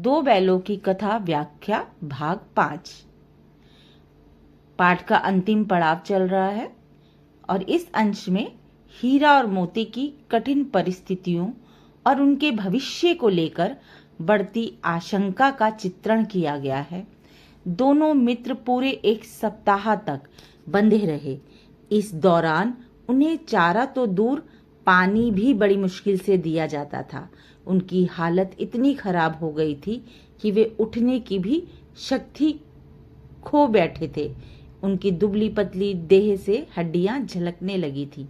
दो बैलों की कथा व्याख्या भाग 5। पाठ का अंतिम पड़ाव चल रहा है और इस अंश में हीरा और मोती की कठिन परिस्थितियों और उनके भविष्य को लेकर बढ़ती आशंका का चित्रण किया गया है। दोनों मित्र पूरे एक सप्ताह तक बंधे रहे। इस दौरान उन्हें चारा तो दूर, पानी भी बड़ी मुश्किल से दिया जाता था। उनकी हालत इतनी खराब हो गई थी कि वे उठने की भी शक्ति खो बैठे थे। उनकी दुबली पतली देह से हड्डियां झलकने लगी थी,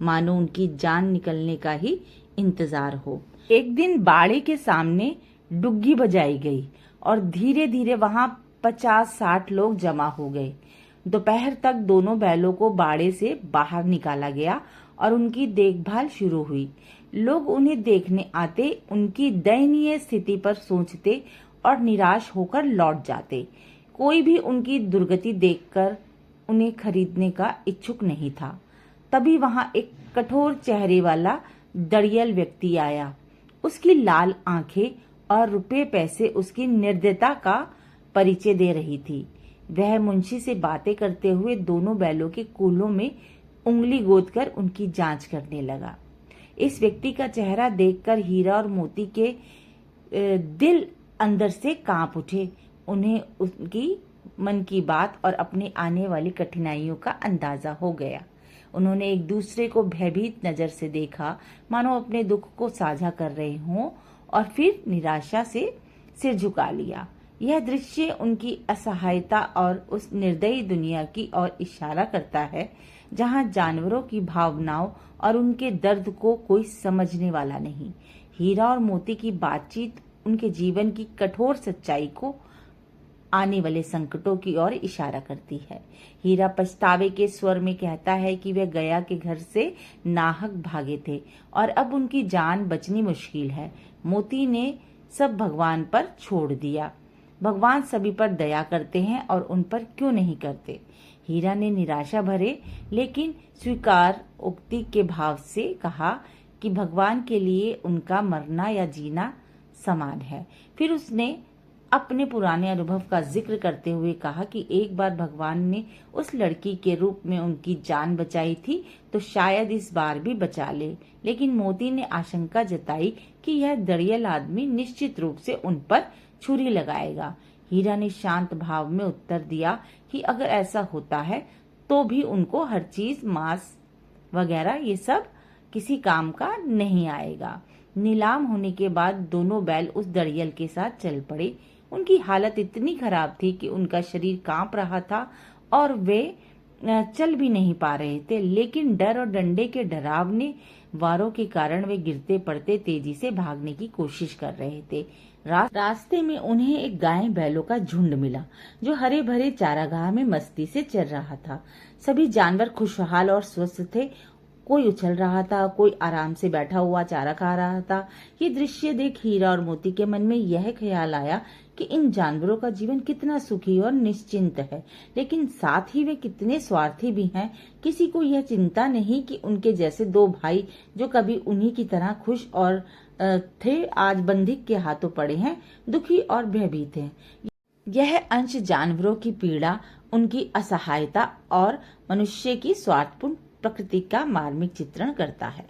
मानो उनकी जान निकलने का ही इंतजार हो। एक दिन बाड़े के सामने डुग्गी बजाई गई और धीरे धीरे वहां 50-60 लोग जमा हो गए। दोपहर तक दोनों बैलों को बाड़े से बाहर निकाला गया और उनकी देखभाल शुरू हुई। लोग उन्हें देखने आते, उनकी दयनीय स्थिति पर सोचते और निराश होकर लौट जाते। कोई भी उनकी दुर्गति देखकर उन्हें खरीदने का इच्छुक नहीं था। तभी वहां एक कठोर चेहरे वाला दड़ियल व्यक्ति आया। उसकी लाल आंखें और रुपए पैसे उसकी निर्दयता का परिचय दे रही थी। वह मुंशी से बातें करते हुए दोनों बैलों के कूलों में उंगली गोदकर उनकी जांच करने लगा। इस व्यक्ति का चेहरा देखकर हीरा और मोती के दिल अंदर से कांप उठे। उन्हें उनकी मन की बात और अपने आने वाली कठिनाइयों का अंदाजा हो गया। उन्होंने एक दूसरे को भयभीत नजर से देखा, मानो अपने दुख को साझा कर रहे हों, और फिर निराशा से सिर झुका लिया। यह दृश्य उनकी असहायता और उस निर्दयी दुनिया की ओर इशारा करता है जहां जानवरों की भावनाओं और उनके दर्द को कोई समझने वाला नहीं। हीरा और मोती की बातचीत उनके जीवन की कठोर सच्चाई को, आने वाले संकटों की ओर इशारा करती है। हीरा पछतावे के स्वर में कहता है कि वे गया के घर से नाहक भागे थे और अब उनकी जान बचनी मुश्किल है। मोती ने सब भगवान पर छोड़ दिया। भगवान सभी पर दया करते हैं और उन पर क्यों नहीं करते। हीरा ने निराशा भरे लेकिन स्वीकार उक्ति के भाव से कहा कि भगवान के लिए उनका मरना या जीना समान है। फिर उसने अपने पुराने अनुभव का जिक्र करते हुए कहा कि एक बार भगवान ने उस लड़की के रूप में उनकी जान बचाई थी, तो शायद इस बार भी बचा ले। लेकिन मोती ने आशंका जताई कि यह दड़ियल आदमी निश्चित रूप से उन पर छुरी लगाएगा। हीरा ने शांत भाव में उत्तर दिया कि अगर ऐसा होता है तो भी उनको हर चीज, मांस वगैरह ये सब किसी काम का नहीं आएगा। नीलाम होने के बाद दोनों बैल उस दड़ियल के साथ चल पड़े। उनकी हालत इतनी खराब थी कि उनका शरीर कांप रहा था और वे चल भी नहीं पा रहे थे, लेकिन डर और डंडे के डरावने वारों के कारण वे गिरते पड़ते तेजी से भागने की कोशिश कर रहे थे। रास्ते में उन्हें एक गाय बैलों का झुंड मिला जो हरे भरे चारागाह में मस्ती से चल रहा था। सभी जानवर खुशहाल और स्वस्थ थे। कोई उछल रहा था, कोई आराम से बैठा हुआ चारा खा रहा था। ये दृश्य देख हीरा और मोती के मन में यह ख्याल आया कि इन जानवरों का जीवन कितना सुखी और निश्चिंत है, लेकिन साथ ही वे कितने स्वार्थी भी हैं। किसी को यह चिंता नहीं कि उनके जैसे दो भाई जो कभी उन्हीं की तरह खुश और थे, आज बंधक के हाथों पड़े हैं, दुखी और भयभीत हैं। यह अंश जानवरों की पीड़ा, उनकी असहायता और मनुष्य की स्वार्थपूर्ण प्रकृति का मार्मिक चित्रण करता है।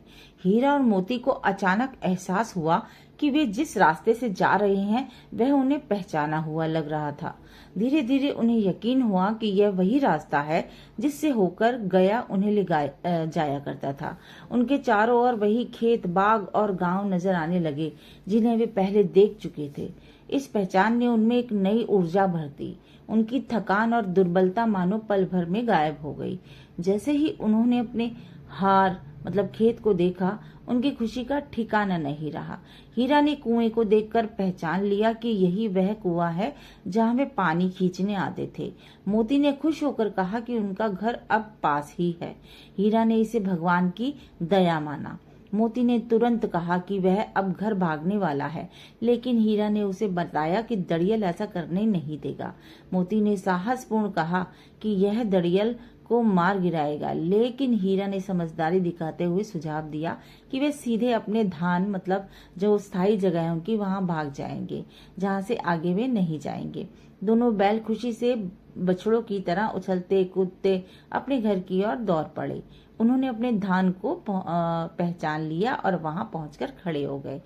हीरा और मोती को अचानक एहसास हुआ कि वे जिस रास्ते से जा रहे हैं वह उन्हें पहचाना हुआ लग रहा था। धीरे धीरे उन्हें यकीन हुआ कि यह वही रास्ता है जिससे होकर गया उन्हें ले जाया करता था। उनके चारों ओर वही खेत, बाग और गांव नजर आने लगे जिन्हें वे पहले देख चुके थे। इस पहचान ने उनमें एक नई ऊर्जा भर दी। उनकी थकान और दुर्बलता मानो पल भर में गायब हो गई। जैसे ही उन्होंने अपने हार खेत को देखा, उनकी खुशी का ठिकाना नहीं रहा। हीरा ने कुएं को देखकर पहचान लिया कि यही वह कुआं है जहां वे पानी खींचने आते थे। मोती ने खुश होकर कहा कि उनका घर अब पास ही है। हीरा ने इसे भगवान की दया माना। मोती ने तुरंत कहा कि वह अब घर भागने वाला है, लेकिन हीरा ने उसे बताया कि दड़ियल ऐसा करने नहीं देगा। मोती ने साहसपूर्ण कहा कि यह दड़ियल को मार गिराएगा। लेकिन हीरा ने समझदारी दिखाते हुए सुझाव दिया कि वे सीधे अपने धान मतलब जो स्थायी जगह है उनकी वहां भाग जाएंगे, जहां से आगे वे नहीं जाएंगे। दोनों बैल खुशी से बछड़ों की तरह उछलते कूदते अपने घर की ओर दौड़ पड़े। उन्होंने अपने धान को पहचान लिया और वहां पहुंचकर खड़े हो गए।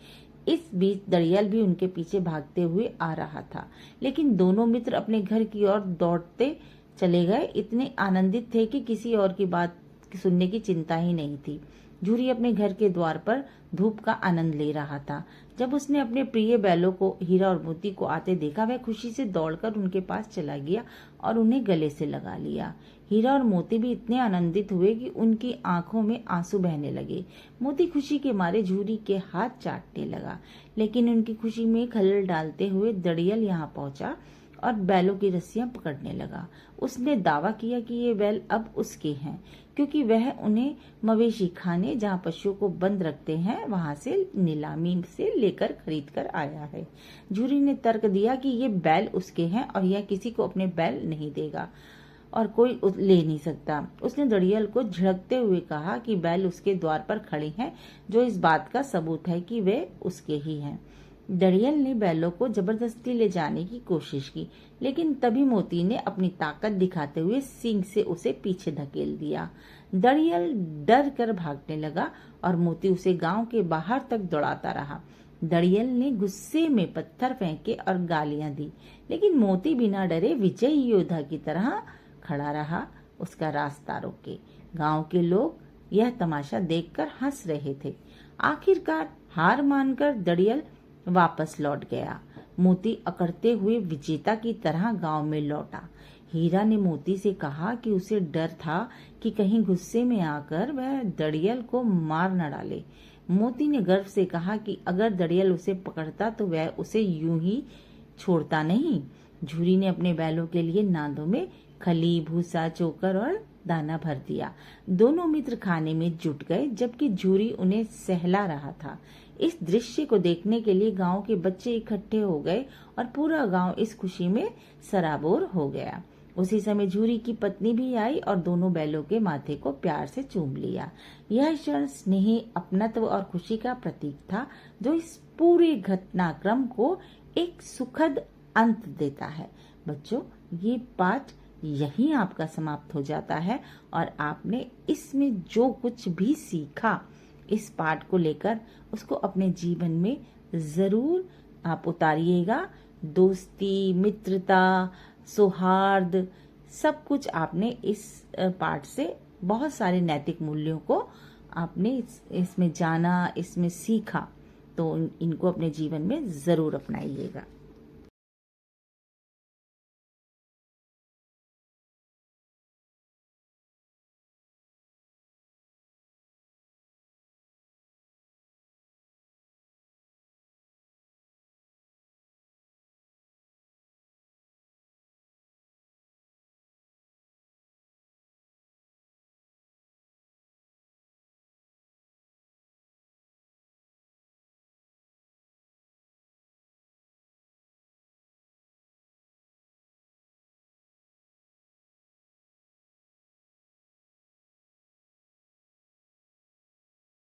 इस बीच दड़ियल भी उनके पीछे भागते हुए आ रहा था, लेकिन दोनों मित्र अपने घर की ओर दौड़ते चले गए। इतने आनंदित थे कि किसी और की बात सुनने की चिंता ही नहीं थी। झूरी अपने घर के द्वार पर धूप का आनंद ले रहा था। जब उसने अपने प्रिय बैलों को, हीरा और मोती को आते देखा, वह खुशी से दौड़कर उनके पास चला गया और उन्हें गले से लगा लिया। हीरा और मोती भी इतने आनंदित हुए कि उनकी आंखों में आंसू बहने लगे। मोती खुशी के मारे झूरी के हाथ चाटने लगा, लेकिन उनकी खुशी में खलल डालते हुए दड़ियल यहाँ पहुंचा और बैलों की रस्सियां पकड़ने लगा। उसने दावा किया कि ये बैल अब उसके हैं, क्योंकि वह उन्हें मवेशी खाने, जहाँ पशुओं को बंद रखते हैं, वहां से नीलामी से लेकर खरीद कर आया है। झूरी ने तर्क दिया कि ये बैल उसके हैं और यह किसी को अपने बैल नहीं देगा और कोई ले नहीं सकता। उसने दड़ियल को झिड़कते हुए कहा कि बैल उसके द्वार पर खड़े हैं, जो इस बात का सबूत है कि वे उसके ही हैं। दड़ियल ने बैलों को जबरदस्ती ले जाने की कोशिश की, लेकिन तभी मोती ने अपनी ताकत दिखाते हुए सींग से उसे पीछे धकेल दिया। दड़ियल डर कर भागने लगा और मोती उसे गांव के बाहर तक दौड़ाता रहा। दड़ियल ने गुस्से में पत्थर फेंके और गालियां दी, लेकिन मोती बिना डरे विजयी योद्धा की तरह खड़ा रहा, उसका रास्ता रोके। गांव के लोग यह तमाशा देखकर हंस रहे थे। आखिरकार हार मानकर दड़ियल वापस लौट गया। मोती अकड़ते हुए विजेता की तरह गांव में लौटा। हीरा ने मोती से कहा कि उसे डर था कि कहीं गुस्से में आकर वह दड़ियल को मार न डाले। मोती ने गर्व से कहा कि अगर दड़ियल उसे पकड़ता तो वह उसे यूं ही छोड़ता नहीं। झूरी ने अपने बैलों के लिए नादों में खली, भूसा, चोकर और दाना भर दिया। दोनों मित्र खाने में जुट गए, जबकि झूरी उन्हें सहला रहा था। इस दृश्य को देखने के लिए गांव के बच्चे इकट्ठे हो गए और पूरा गांव इस खुशी में सराबोर हो गया। उसी समय झूरी की पत्नी भी आई और दोनों बैलों के माथे को प्यार से चूम लिया। यह क्षण स्नेह, अपनत्व और खुशी का प्रतीक था, जो इस पूरे घटनाक्रम को एक सुखद अंत देता है। बच्चों, ये पाठ यहीं आपका समाप्त हो जाता है और आपने इसमें जो कुछ भी सीखा, इस पाठ को लेकर उसको अपने जीवन में जरूर आप उतारिएगा। दोस्ती, मित्रता, सौहार्द, सब कुछ आपने इस पाठ से बहुत सारे नैतिक मूल्यों को आपने इसमें जाना, इसमें सीखा, तो इनको अपने जीवन में जरूर अपनाइएगा।